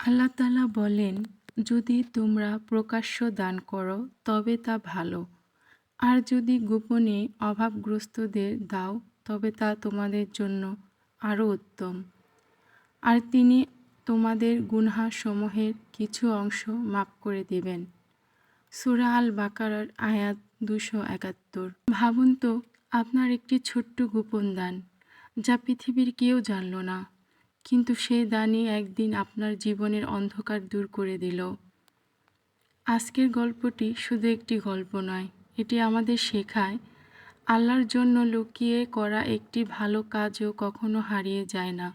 আল্লাহ তাআলা বলেন, যদি তোমরা প্রকাশ্য দান করো তবে তা ভালো, আর যদি গোপনে অভাবগ্রস্তদের দাও তবে তা তোমাদের জন্য আরও উত্তম। আর তিনি তোমাদের গুনহাসমূহের কিছু অংশ মাফ করে দেবেন। সূরা আল বাকারার আয়াত 271। ভাবুন তো, আপনার একটি ছোট্ট গোপন দান, যা পৃথিবীর কেউ জানল না, কিন্তু সেই দানই একদিন আপনার জীবনের অন্ধকার দূর করে দিল। আজকের গল্পটি শুধু একটি গল্প নয়, এটি আমাদের শেখায় আল্লাহর জন্য লুকিয়ে করা একটি ভালো কাজও কখনো হারিয়ে যায় না।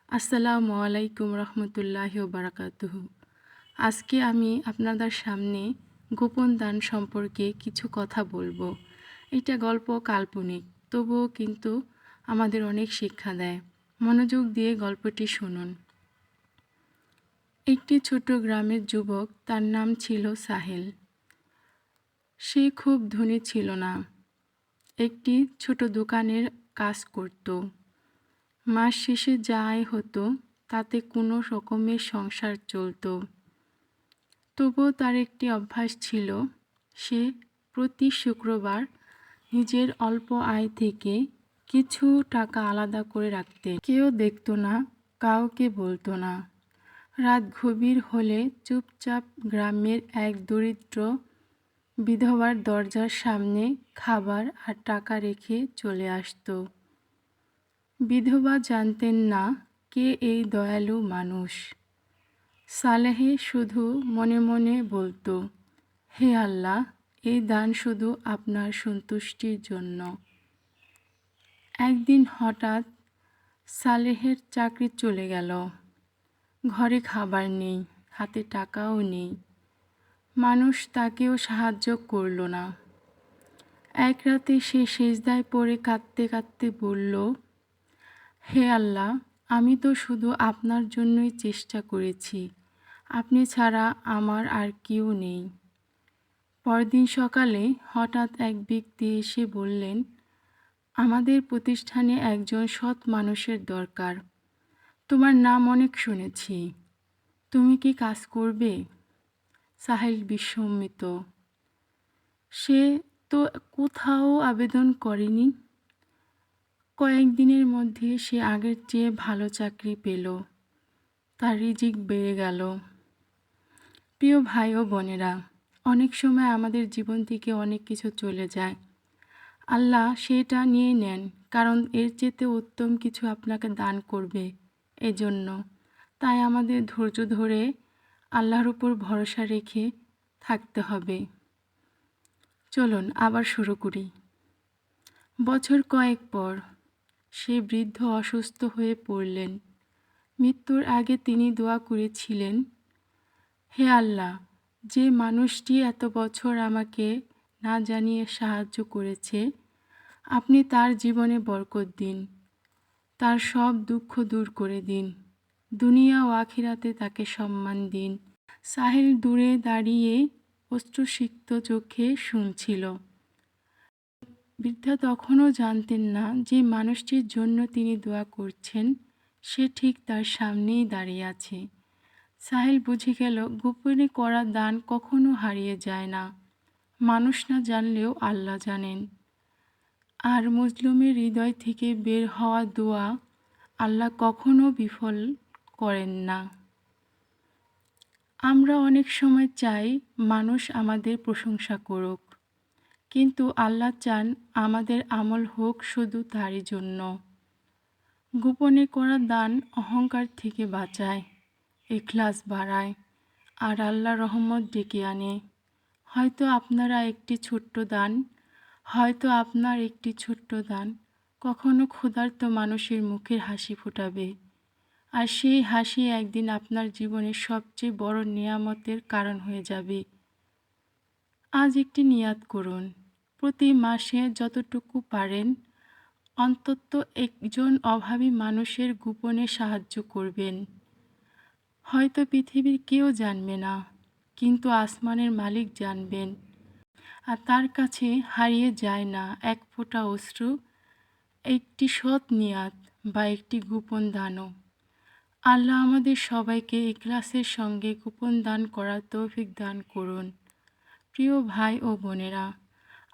আসসালামু আলাইকুম রহমতুল্লাহি ওয়া বারাকাতুহু। আজকে আমি আপনাদের সামনে গোপন দান সম্পর্কে কিছু কথা বলবো। এটা গল্প কাল্পনিক, তবুও কিন্তু আমাদের অনেক শিক্ষা দেয়। মনোযোগ দিয়ে গল্পটি শুনুন। একটি ছোট গ্রামের যুবক, তার নাম ছিল সাহেল। সে খুব ধনী ছিল না, একটি ছোট দোকানের কাজ করত। মাস শেষে যা আয় হতো তাতে কোনো রকমের সংসার চলত। তবুও তার একটি অভ্যাস ছিল, সে প্রতি শুক্রবার নিজের অল্প আয় থেকে কিছু টাকা আলাদা করে রাখতেন। কেউ দেখত না, কাউকে বলতো না। রাত গভীর হলে চুপচাপ গ্রামের এক দরিদ্র বিধবার দরজার সামনে খাবার আর টাকা রেখে চলে আসতো। বিধবা জানতেন না কে এই দয়ালু মানুষ। সালেহ শুধু মনে মনে বলতো, হে আল্লাহ, এই দান শুধু আপনার সন্তুষ্টির জন্য। একদিন হঠাৎ সালেহের চাকরি চলে গেল। ঘরে খাবার নেই, হাতে টাকাও নেই। মানুষ তাকেও সাহায্য করল না। এক রাতে সে সেজদায় পড়ে কাঁদতে কাঁদতে বলল, হে আল্লাহ, আমি তো শুধু আপনার জন্যই চেষ্টা করেছি, আপনি ছাড়া আমার আর কেউ নেই। পরদিন সকালে হঠাৎ এক ব্যক্তি এসে বললেন, আমাদের প্রতিষ্ঠানে একজন সৎ মানুষের দরকার। তোমার নাম অনেক শুনেছি, তুমি কি কাজ করবে? সাহেল বিস্মিত। সে তো কোথাও আবেদন করেনি। কয়েকদিনের মধ্যে সে আগের চেয়ে ভালো চাকরি পেল। তার রিজিক বেড়ে গেল। প্রিয় ভাই ও বোনেরা, অনেক সময় আমাদের জীবন থেকে অনেক কিছু চলে যায়। আল্লাহ সেটা নিয়ে নেন, কারণ এর চেয়ে উত্তম কিছু আপনাকে দান করবে। এজন্য তাই আমাদের ধৈর্য ধরে আল্লাহর উপর ভরসা রেখে থাকতে হবে। চলুন আবার শুরু করি। বছর কয়েক পর সে বৃদ্ধ অসুস্থ হয়ে পড়লেন। মৃত্যুর আগে তিনি দোয়া করেছিলেন, হে আল্লাহ, যে মানুষটি এত বছর আমাকে না জানিয়ে সাহায্য করেছে, আপনি তার জীবনে বরকত দিন, তার সব দুঃখ দূর করে দিন, দুনিয়া ও আখিরাতে তাকে সম্মান দিন। সাহেল দূরে দাঁড়িয়ে অশ্রুসিক্ত চোখে শুনছিল। বৃদ্ধা তখনও জানতেন না যে মানুষটির জন্য তিনি দোয়া করছেন সে ঠিক তার সামনেই দাঁড়িয়ে আছে। সাহেল বুঝে গেল, গোপনে করা দান কখনো হারিয়ে যায় না। মানুষ না জানলেও আল্লাহ জানেন। আর মজলুমের হৃদয় থেকে বের হওয়া দোয়া আল্লাহ কখনো বিফল করেন না। আমরা অনেক সময় চাই মানুষ আমাদের প্রশংসা করুক, কিন্তু আল্লাহ চান আমাদের আমল হোক শুধু তারই জন্য। গোপনে করা দান অহংকার থেকে বাঁচায়, ইখলাস বাড়ায়, আর আল্লাহর রহমত ডেকে আনে। হয়তো আপনার একটি ছোট্ট দান কখনো ক্ষুধার্ত মানুষের মুখের হাসি ফোটাবে, আর সেই হাসি একদিন আপনার জীবনের সবচেয়ে বড় নিয়ামতের কারণ হয়ে যাবে। আজ একটি নিয়াত করুন, প্রতি মাসে যতটুকু পারেন অন্তত একজন অভাবী মানুষের গোপনে সাহায্য করবেন। হয়তো পৃথিবীর কেউ জানবে না, কিন্তু আসমানের মালিক জানবেন। আর তার কাছে হারিয়ে যায় না এক ফোঁটা অশ্রু, একটি সৎ নিয়াত বা একটি গোপন দানও। আল্লাহ আমাদের সবাইকে ইখলাসের সঙ্গে গোপন দান করার তৌফিক দান করুন। প্রিয় ভাই ও বোনেরা,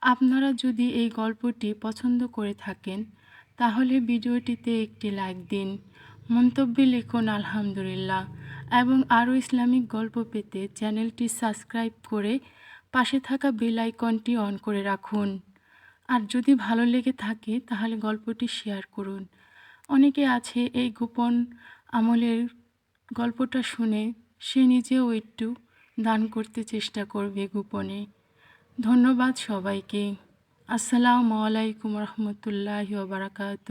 আপনারা যদি এই গল্পটি পছন্দ করে থাকেন তাহলে ভিডিওটিতে একটি লাইক দিন, মন্তব্যে লিখুন আলহামদুলিল্লাহ এবং আরও ইসলামিক গল্প পেতে চ্যানেলটি সাবস্ক্রাইব করে পাশে থাকা বেল আইকনটি অন করে রাখুন। আর যদি ভালো লেগে থাকে তাহলে গল্পটি শেয়ার করুন। অনেকে আছে এই গোপন আমলের গল্পটা শুনে সে নিজেও একটু দান করতে চেষ্টা করবে গোপনে। ধন্যবাদ সবাইকে। আসসালামু আলাইকুম রহমতুল্লাহি ওয়া বারাকাতুহু।